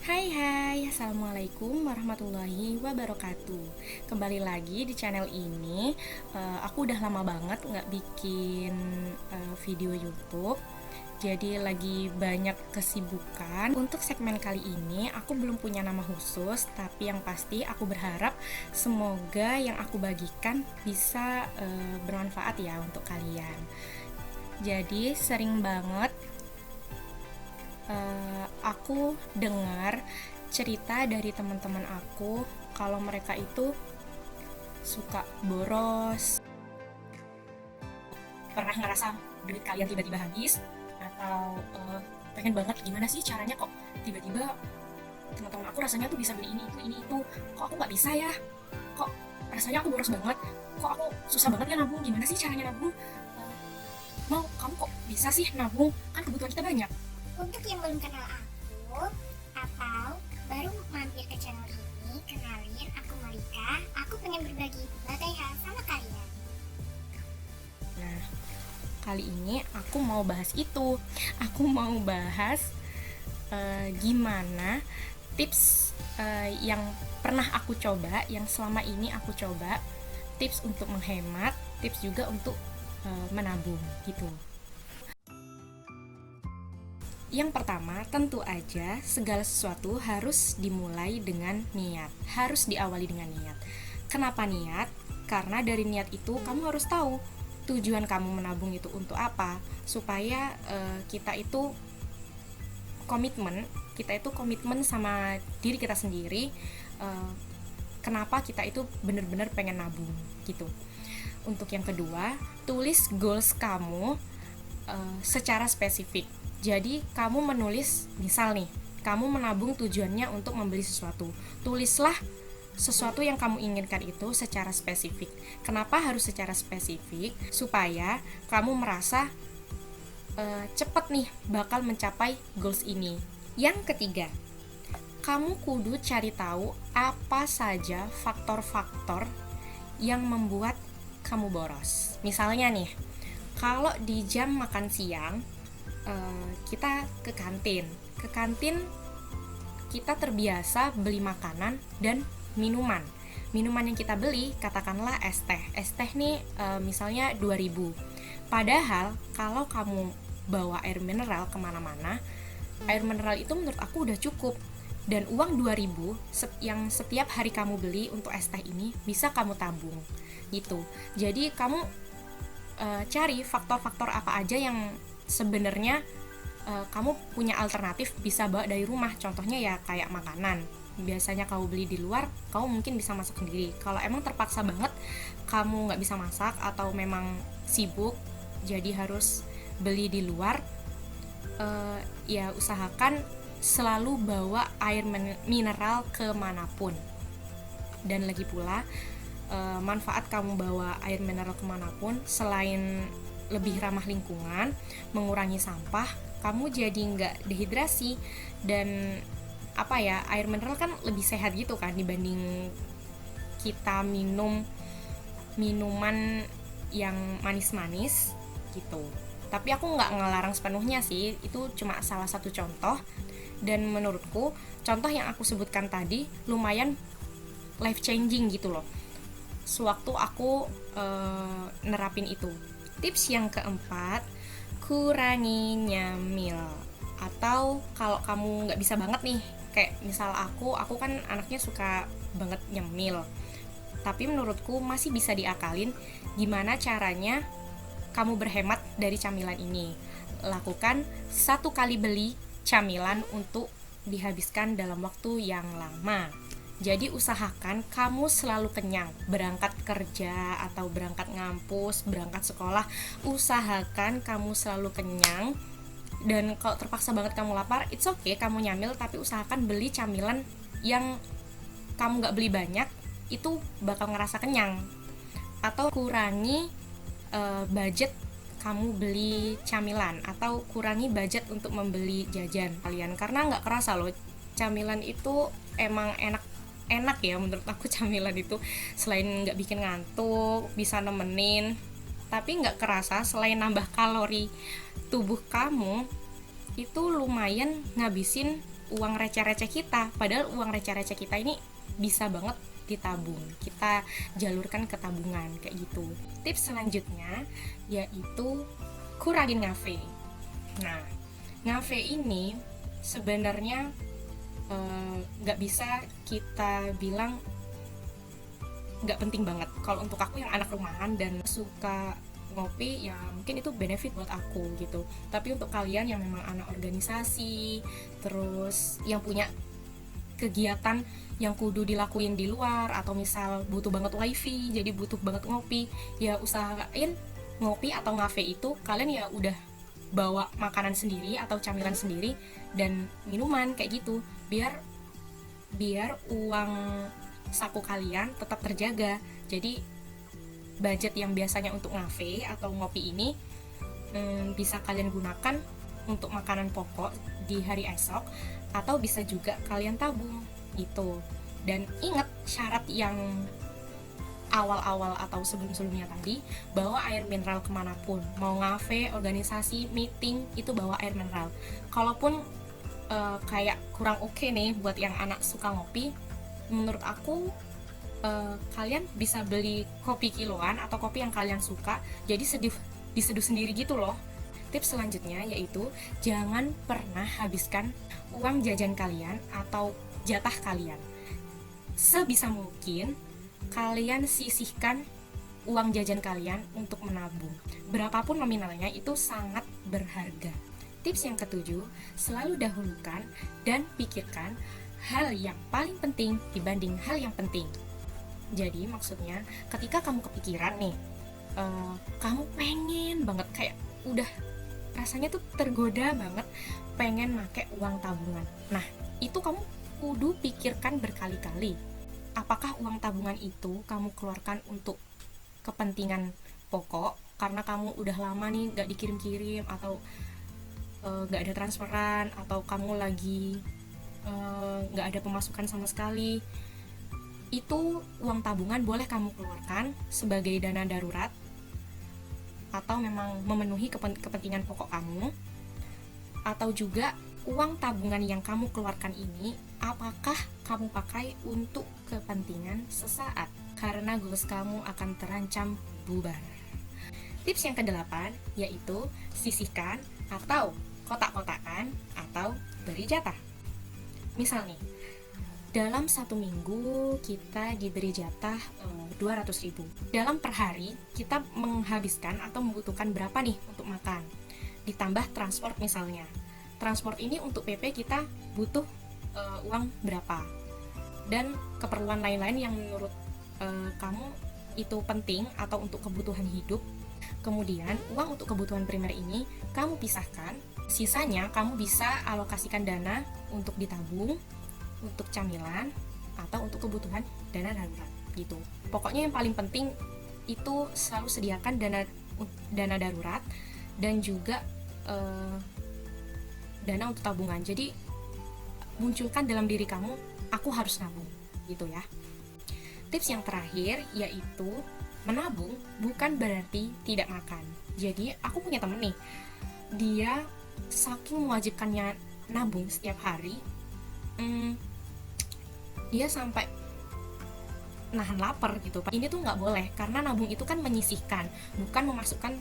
Hai, Assalamualaikum warahmatullahi wabarakatuh. Kembali lagi di channel ini. Aku udah lama banget nggak bikin video YouTube. Jadi lagi banyak kesibukan. Untuk segmen kali ini aku belum punya nama khusus, tapi yang pasti aku berharap semoga yang aku bagikan bisa bermanfaat ya untuk kalian. Jadi sering banget aku dengar cerita dari teman-teman aku kalau mereka itu suka boros, pernah ngerasa duit kalian tiba-tiba habis, atau pengen banget gimana sih caranya kok tiba-tiba teman-teman aku rasanya tuh bisa beli ini itu, kok aku nggak bisa ya, kok rasanya aku boros banget, kok aku susah banget ya nabung, gimana sih caranya nabung. Mau kamu kok bisa sih nabung, kan kebutuhan kita banyak. Untuk yang belum kenal aku atau baru mampir ke channel ini, kenalin aku Malika. Aku pengen berbagi berbagai hal sama kalian. Nah, kali ini aku mau bahas itu. Aku mau bahas gimana tips yang pernah aku coba, yang selama ini aku coba, tips untuk menghemat, tips juga untuk menabung gitu. Yang pertama, tentu aja segala sesuatu harus dimulai dengan niat, harus diawali dengan niat. Kenapa niat? Karena dari niat itu kamu harus tahu tujuan kamu menabung itu untuk apa, supaya kita itu komitmen sama diri kita sendiri. Kenapa kita itu benar-benar pengen nabung gitu. Untuk yang kedua, tulis goals kamu secara spesifik. Jadi kamu menulis, misal nih, kamu menabung tujuannya untuk membeli sesuatu. Tulislah sesuatu yang kamu inginkan itu secara spesifik. Kenapa harus secara spesifik? Supaya kamu merasa cepat nih bakal mencapai goals ini. Yang ketiga, kamu kudu cari tahu apa saja faktor-faktor yang membuat kamu boros. Misalnya nih, kalau di jam makan siang kita ke kantin kita terbiasa beli makanan dan minuman yang kita beli, katakanlah es teh nih misalnya 2.000. Padahal kalau kamu bawa air mineral kemana-mana, air mineral itu menurut aku udah cukup, dan uang 2.000 yang setiap hari kamu beli untuk es teh ini bisa kamu tabung gitu. Jadi kamu cari faktor-faktor apa aja yang sebenarnya kamu punya alternatif bisa bawa dari rumah. Contohnya ya kayak makanan, biasanya kamu beli di luar, kamu mungkin bisa masak sendiri. Kalau emang terpaksa banget kamu nggak bisa masak atau memang sibuk jadi harus beli di luar, ya usahakan selalu bawa air mineral kemanapun. Dan lagi pula manfaat kamu bawa air mineral kemanapun, selain lebih ramah lingkungan, mengurangi sampah, kamu jadi nggak dehidrasi. Dan air mineral kan lebih sehat gitu kan dibanding kita minum minuman yang manis-manis gitu. Tapi aku nggak ngelarang sepenuhnya sih, itu cuma salah satu contoh. Dan menurutku contoh yang aku sebutkan tadi lumayan life changing gitu loh sewaktu aku nerapin itu. Tips yang keempat, kurangi nyemil. Atau kalau kamu nggak bisa banget nih, kayak misal aku kan anaknya suka banget nyemil, tapi menurutku masih bisa diakalin. Gimana caranya kamu berhemat dari camilan ini? Lakukan satu kali beli camilan untuk dihabiskan dalam waktu yang lama. Jadi usahakan kamu selalu kenyang, berangkat kerja atau berangkat ngampus, berangkat sekolah, usahakan kamu selalu kenyang. Dan kalau terpaksa banget kamu lapar, it's okay kamu nyamil, tapi usahakan beli camilan yang kamu gak beli banyak, itu bakal ngerasa kenyang. Atau kurangi budget kamu beli camilan, atau kurangi budget untuk membeli jajan kalian, karena nggak kerasa loh, camilan itu emang enak ya menurut aku. Camilan itu selain nggak bikin ngantuk, bisa nemenin, tapi nggak kerasa selain nambah kalori tubuh kamu, itu lumayan ngabisin uang receh-receh kita, padahal uang receh-receh kita ini bisa banget ditabung, kita jalurkan ke tabungan kayak gitu. Tips selanjutnya yaitu kurangin ngafe. Nah, ngafe ini sebenarnya nggak bisa kita bilang nggak penting banget. Kalau untuk aku yang anak rumahan dan suka ngopi, ya mungkin itu benefit buat aku gitu. Tapi untuk kalian yang memang anak organisasi, terus yang punya kegiatan yang kudu dilakuin di luar, atau misal butuh banget wifi jadi butuh banget ngopi, ya usahain ngopi atau ngafe itu kalian ya udah bawa makanan sendiri atau camilan sendiri dan minuman kayak gitu, biar uang saku kalian tetap terjaga. Jadi budget yang biasanya untuk ngafe atau ngopi ini bisa kalian gunakan untuk makanan pokok di hari esok, atau bisa juga kalian tabung gitu. Dan ingat syarat yang awal-awal atau sebelum-sebelumnya tadi, bawa air mineral kemanapun, mau ngafe, organisasi, meeting, itu bawa air mineral. Kalaupun kayak kurang oke nih buat yang anak suka ngopi, menurut aku kalian bisa beli kopi kiloan atau kopi yang kalian suka, jadi diseduh sendiri gitu loh. Tips selanjutnya yaitu jangan pernah habiskan uang jajan kalian atau jatah kalian. Sebisa mungkin kalian sisihkan uang jajan kalian untuk menabung. Berapapun nominalnya itu sangat berharga. Tips yang ketujuh, selalu dahulukan dan pikirkan hal yang paling penting dibanding hal yang penting. Jadi maksudnya ketika kamu kepikiran nih, kamu pengen banget, kayak udah rasanya tuh tergoda banget pengen make uang tabungan. Nah, itu kamu kudu pikirkan berkali-kali, apakah uang tabungan itu kamu keluarkan untuk kepentingan pokok karena kamu udah lama nih gak dikirim-kirim, atau gak ada transferan, atau kamu lagi gak ada pemasukan sama sekali. Itu uang tabungan boleh kamu keluarkan sebagai dana darurat, atau memang memenuhi kepentingan pokok kamu. Atau juga uang tabungan yang kamu keluarkan ini, apakah kamu pakai untuk kepentingan sesaat, karena goals kamu akan terancam bubar. Tips yang ke-8 yaitu sisihkan atau kotak-kotakan atau beri jatah. Misal nih, dalam 1 minggu kita diberi jatah 200.000. Dalam per hari kita menghabiskan atau membutuhkan berapa nih untuk makan, ditambah transport misalnya. Transport ini untuk PP kita butuh uang berapa, dan keperluan lain-lain yang menurut kamu itu penting atau untuk kebutuhan hidup. Kemudian uang untuk kebutuhan primer ini kamu pisahkan, sisanya kamu bisa alokasikan dana untuk ditabung, untuk camilan, atau untuk kebutuhan dana darurat gitu. Pokoknya yang paling penting itu selalu sediakan dana darurat dan juga dana untuk tabungan. Jadi munculkan dalam diri kamu, aku harus nabung gitu ya. Tips yang terakhir yaitu menabung bukan berarti tidak makan. Jadi aku punya temen nih, dia saking mewajibkannya nabung setiap hari, dia sampai nahan lapar gitu. Ini tuh nggak boleh, karena nabung itu kan menyisihkan, bukan memasukkan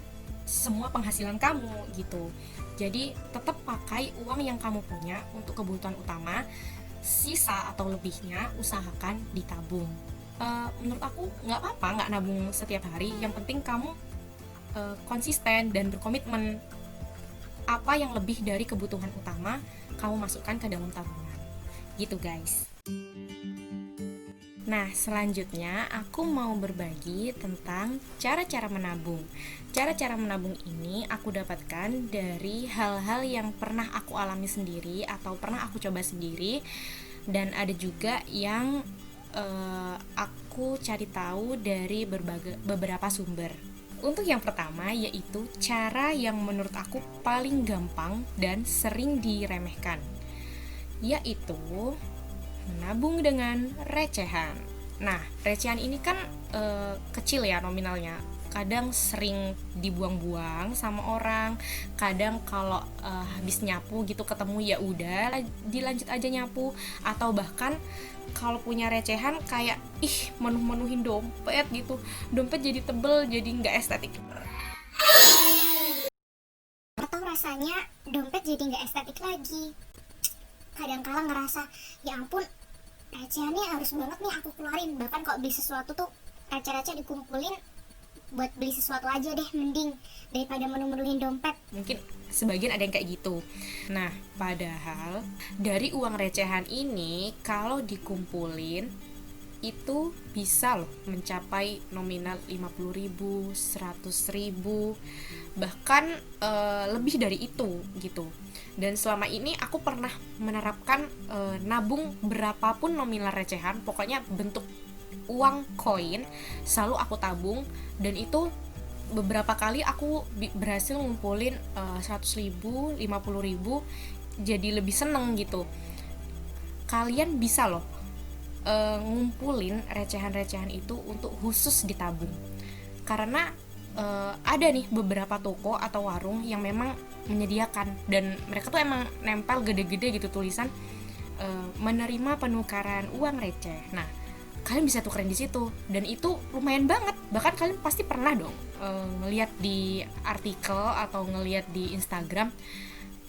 semua penghasilan kamu gitu. Jadi tetap pakai uang yang kamu punya untuk kebutuhan utama, sisa atau lebihnya usahakan ditabung. Menurut aku nggak apa-apa nggak nabung setiap hari, yang penting kamu konsisten dan berkomitmen. Apa yang lebih dari kebutuhan utama kamu masukkan ke dalam tabungan gitu guys. Nah, selanjutnya aku mau berbagi tentang cara-cara menabung. Cara-cara menabung ini aku dapatkan dari hal-hal yang pernah aku alami sendiri atau pernah aku coba sendiri, dan ada juga yang aku cari tahu dari beberapa sumber. Untuk yang pertama yaitu cara yang menurut aku paling gampang dan sering diremehkan, yaitu menabung dengan recehan. Nah, recehan ini kan kecil ya nominalnya, kadang sering dibuang-buang sama orang, kadang kalau habis nyapu gitu ketemu ya udah dilanjut aja nyapu, atau bahkan kalau punya recehan kayak menuhin dompet gitu, dompet jadi tebel jadi nggak estetik. Atau rasanya dompet jadi nggak estetik lagi. Kadang-kala ngerasa, ya ampun, recehannya harus banget nih aku keluarin. Bahkan kok beli sesuatu tuh receh-receh dikumpulin buat beli sesuatu aja deh, mending daripada menuhin dompet. Mungkin sebagian ada yang kayak gitu. Nah, padahal dari uang recehan ini kalau dikumpulin itu bisa loh mencapai nominal 50.000, 100.000, bahkan lebih dari itu gitu. Dan selama ini aku pernah menerapkan nabung berapapun nominal recehan, pokoknya bentuk uang koin selalu aku tabung, dan itu beberapa kali aku berhasil ngumpulin 100.000, 50.000, jadi lebih seneng gitu. Kalian bisa loh ngumpulin recehan-recehan itu untuk khusus ditabung, karena ada nih beberapa toko atau warung yang memang menyediakan, dan mereka tuh emang nempel gede-gede gitu tulisan menerima penukaran uang receh. Nah, kalian bisa tukerin di situ, dan itu lumayan banget. Bahkan kalian pasti pernah dong ngelihat di artikel atau ngelihat di Instagram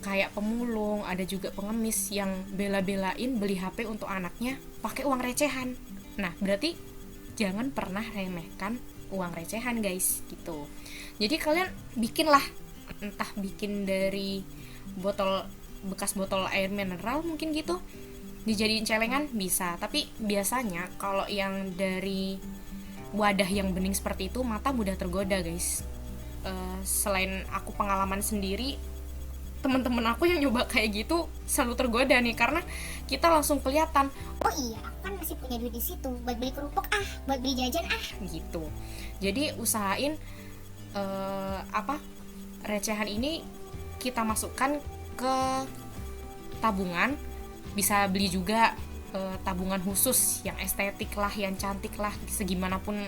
kayak pemulung, ada juga pengemis yang bela-belain beli HP untuk anaknya pakai uang recehan. Nah, berarti jangan pernah remehkan uang recehan, guys, gitu. Jadi kalian bikinlah, entah bikin dari bekas botol air mineral mungkin gitu, dijadiin celengan bisa. Tapi biasanya kalau yang dari wadah yang bening seperti itu, mata mudah tergoda, guys. Selain aku pengalaman sendiri, teman-teman aku yang nyoba kayak gitu selalu tergoda nih, karena kita langsung kelihatan, oh iya, aku kan masih punya duit di situ buat beli kerupuk buat beli jajan gitu. Jadi usahain recehan ini kita masukkan ke tabungan. Bisa beli juga tabungan khusus yang estetik lah, yang cantik lah, segimanapun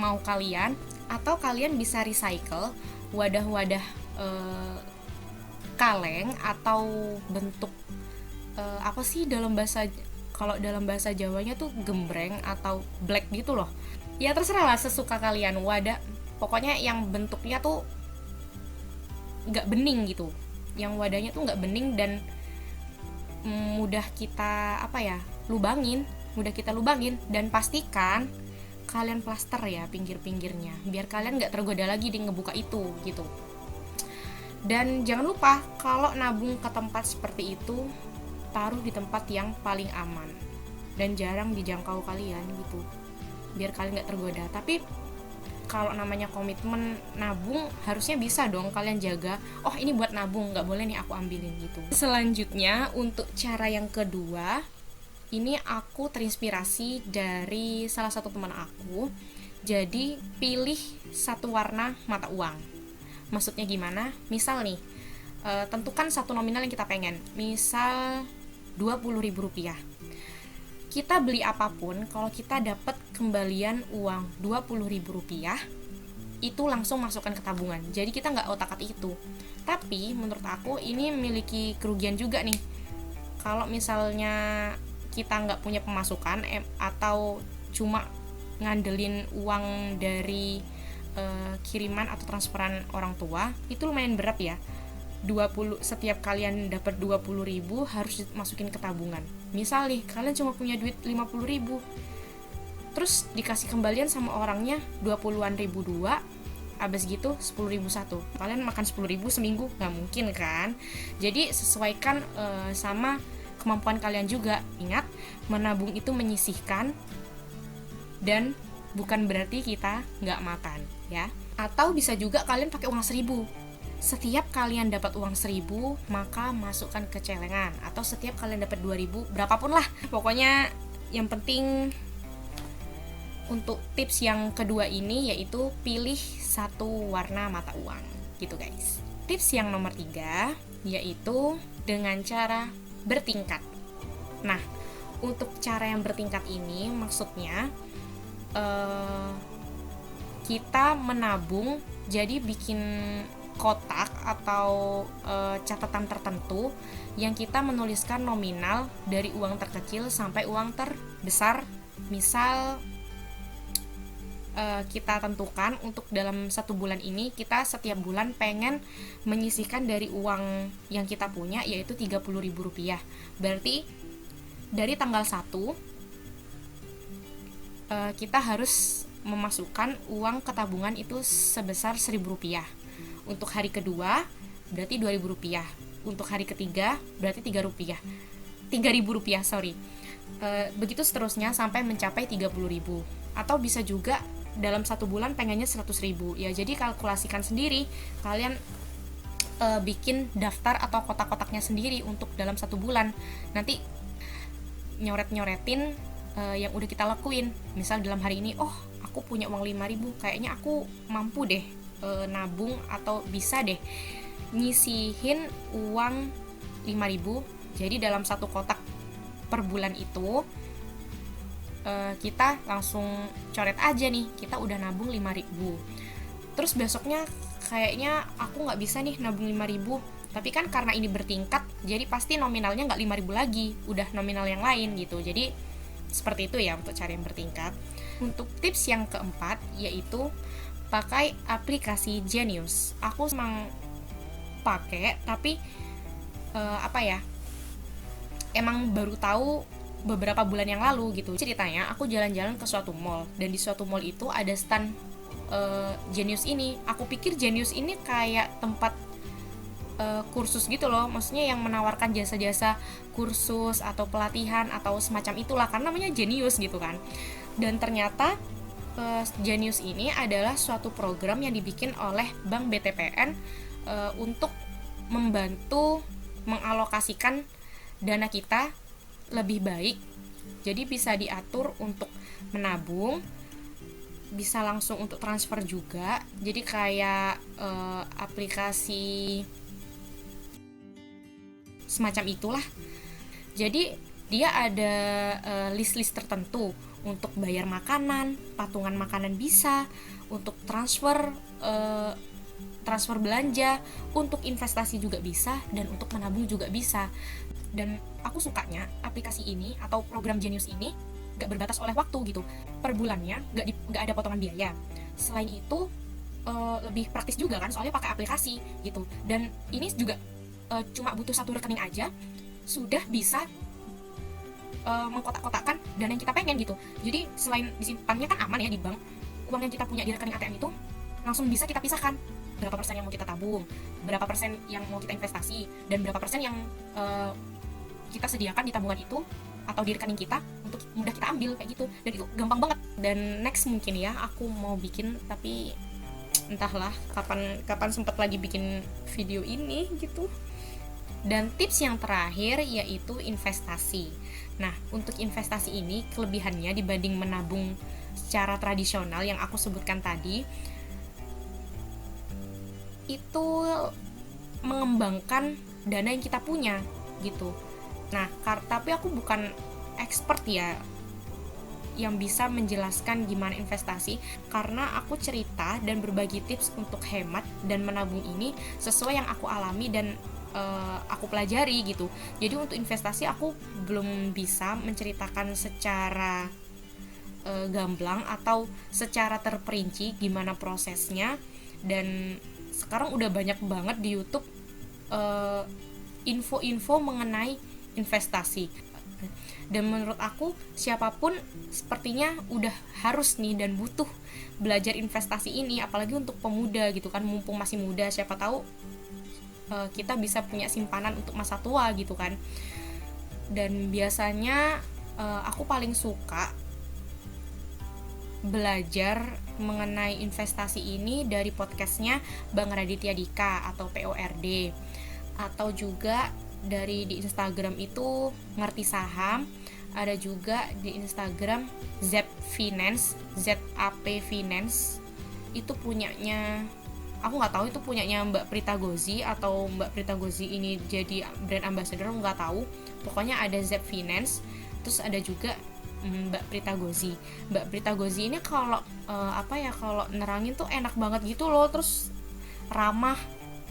mau kalian. Atau kalian bisa recycle wadah-wadah kaleng atau bentuk kalau dalam bahasa Jawanya tuh gembreng atau black gitu loh. Ya terserah lah, sesuka kalian. Wadah pokoknya yang bentuknya tuh nggak bening gitu, yang wadahnya tuh nggak bening dan mudah kita lubangin, dan pastikan kalian plaster ya pinggir-pinggirnya biar kalian nggak tergoda lagi di ngebuka itu gitu. Dan jangan lupa kalau nabung ke tempat seperti itu, taruh di tempat yang paling aman dan jarang dijangkau kalian gitu, biar kalian nggak tergoda. Tapi kalau namanya komitmen nabung, harusnya bisa dong kalian jaga, oh ini buat nabung, nggak boleh nih aku ambilin gitu. Selanjutnya untuk cara yang kedua, ini aku terinspirasi dari salah satu teman aku. Jadi pilih satu warna mata uang. Maksudnya gimana? Misal nih, tentukan satu nominal yang kita pengen, misal Rp20.000. Kita beli apapun, kalau kita dapat kembalian uang Rp20.000, itu langsung masukkan ke tabungan. Jadi kita nggak otak-atik itu. Tapi menurut aku ini memiliki kerugian juga nih. Kalau misalnya kita nggak punya pemasukan atau cuma ngandelin uang dari kiriman atau transferan orang tua, itu lumayan berat ya. Setiap kalian dapat 20.000 harus dimasukin ke tabungan. Misal nih kalian cuma punya duit 50.000, terus dikasih kembalian sama orangnya 20-an ribu dua, abis gitu 10.000 satu. Kalian makan 10.000 seminggu? Nggak mungkin kan. Jadi sesuaikan sama kemampuan kalian juga. Ingat, menabung itu menyisihkan dan bukan berarti kita nggak makan ya. Atau bisa juga kalian pakai uang 1.000. Setiap kalian dapat uang 1.000, maka masukkan ke celengan. Atau setiap kalian dapat 2.000, berapapun lah. Pokoknya yang penting untuk tips yang kedua ini, yaitu pilih satu warna mata uang gitu guys. Tips yang nomor 3, yaitu dengan cara bertingkat. Nah, untuk cara yang bertingkat ini maksudnya kita menabung, jadi bikin kotak atau catatan tertentu yang kita menuliskan nominal dari uang terkecil sampai uang terbesar. Misal kita tentukan untuk dalam 1 bulan ini kita setiap bulan pengen menyisihkan dari uang yang kita punya yaitu Rp30.000. Berarti dari tanggal 1 kita harus memasukkan uang ke tabungan itu sebesar Rp1.000. Untuk hari kedua berarti Rp2.000. Untuk hari ketiga berarti Rp3.000, sorry. Begitu seterusnya sampai mencapai 30.000. Atau bisa juga dalam 1 bulan pengennya 100.000. Ya, jadi kalkulasikan sendiri. Kalian bikin daftar atau kotak-kotaknya sendiri untuk dalam 1 bulan. Nanti nyoret-nyoretin yang udah kita lakuin. Misal dalam hari ini, aku punya uang 5.000, kayaknya aku mampu deh nabung atau bisa deh nyisihin uang 5.000. Jadi dalam 1 kotak per bulan itu kita langsung coret aja nih, kita udah nabung 5.000. Terus besoknya kayaknya aku nggak bisa nih nabung 5.000, tapi kan karena ini bertingkat, jadi pasti nominalnya nggak 5.000 lagi, udah nominal yang lain gitu. Jadi seperti itu ya untuk cara yang bertingkat. Untuk tips yang keempat yaitu pakai aplikasi Genius. Aku memang pakai, tapi emang baru tahu beberapa bulan yang lalu gitu. Ceritanya aku jalan-jalan ke suatu mall, dan di suatu mall itu ada stand Genius ini. Aku pikir Genius ini kayak tempat kursus gitu loh, maksudnya yang menawarkan jasa-jasa kursus atau pelatihan atau semacam itulah, karena namanya Genius gitu kan. Dan ternyata Genius ini adalah suatu program yang dibikin oleh Bank BTPN untuk membantu mengalokasikan dana kita lebih baik. Jadi bisa diatur untuk menabung, bisa langsung untuk transfer juga. Jadi kayak aplikasi semacam itulah. Jadi dia ada list-list tertentu untuk bayar makanan, patungan makanan bisa, untuk transfer belanja, untuk investasi juga bisa, dan untuk menabung juga bisa. Dan aku sukanya aplikasi ini atau program Genius ini gak berbatas oleh waktu gitu. Per bulannya gak ada potongan biaya. Selain itu lebih praktis juga kan, soalnya pakai aplikasi gitu. Dan ini juga cuma butuh 1 rekening aja sudah bisa mengkotak-kotakkan dana yang kita pengen gitu. Jadi selain disimpannya kan aman ya di bank, uang yang kita punya di rekening ATM itu langsung bisa kita pisahkan. Berapa persen yang mau kita tabung, berapa persen yang mau kita investasi, dan berapa persen yang kita sediakan di tabungan itu atau di rekening kita untuk mudah kita ambil kayak gitu. Dan itu gampang banget. Dan next mungkin ya aku mau bikin, tapi entahlah kapan sempat lagi bikin video ini gitu. Dan tips yang terakhir yaitu investasi. Nah, untuk investasi ini kelebihannya dibanding menabung secara tradisional yang aku sebutkan tadi, itu mengembangkan dana yang kita punya gitu. Nah, tapi aku bukan expert ya yang bisa menjelaskan gimana investasi, karena aku cerita dan berbagi tips untuk hemat dan menabung ini sesuai yang aku alami dan aku pelajari gitu. Jadi untuk investasi aku belum bisa menceritakan secara gamblang atau secara terperinci gimana prosesnya. Dan sekarang udah banyak banget di YouTube info-info mengenai investasi. Dan menurut aku siapapun sepertinya udah harus nih dan butuh belajar investasi ini, apalagi untuk pemuda gitu kan, mumpung masih muda, siapa tahu kita bisa punya simpanan untuk masa tua gitu kan. Dan biasanya aku paling suka belajar mengenai investasi ini dari podcastnya Bang Raditya Dika atau PORD, atau juga dari di Instagram itu Ngerti Saham, ada juga di Instagram ZAP Finance, ZAP Finance, itu punyanya, aku nggak tahu itu punyanya Mbak Prita Gozi atau Mbak Prita Gozi ini jadi brand ambassador, nggak tahu. Pokoknya ada ZAP Finance. Terus ada juga Mbak Prita Gozi. Mbak Prita Gozi ini kalau kalau nerangin tuh enak banget gitu loh, terus ramah,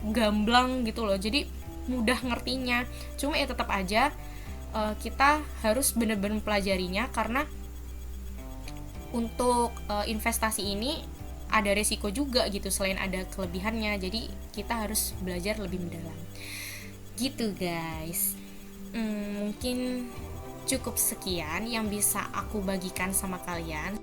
gamblang gitu loh, jadi mudah ngertinya. Cuma ya tetap aja kita harus bener-bener mempelajarinya, karena untuk investasi ini ada resiko juga gitu selain ada kelebihannya, jadi kita harus belajar lebih mendalam gitu guys. Mungkin cukup sekian yang bisa aku bagikan sama kalian.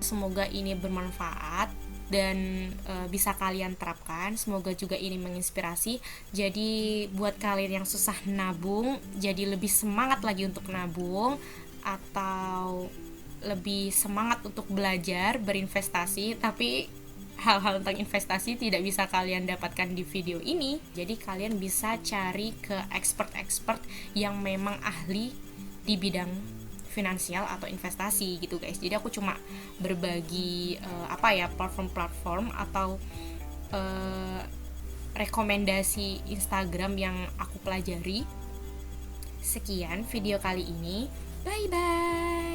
Semoga ini bermanfaat dan bisa kalian terapkan. Semoga juga ini menginspirasi. Jadi buat kalian yang susah nabung, jadi lebih semangat lagi untuk nabung, atau lebih semangat untuk belajar berinvestasi. Tapi hal-hal tentang investasi tidak bisa kalian dapatkan di video ini. Jadi kalian bisa cari ke expert-expert yang memang ahli di bidang finansial atau investasi gitu guys. Jadi aku cuma berbagi platform-platform atau rekomendasi Instagram yang aku pelajari. Sekian video kali ini. Bye bye.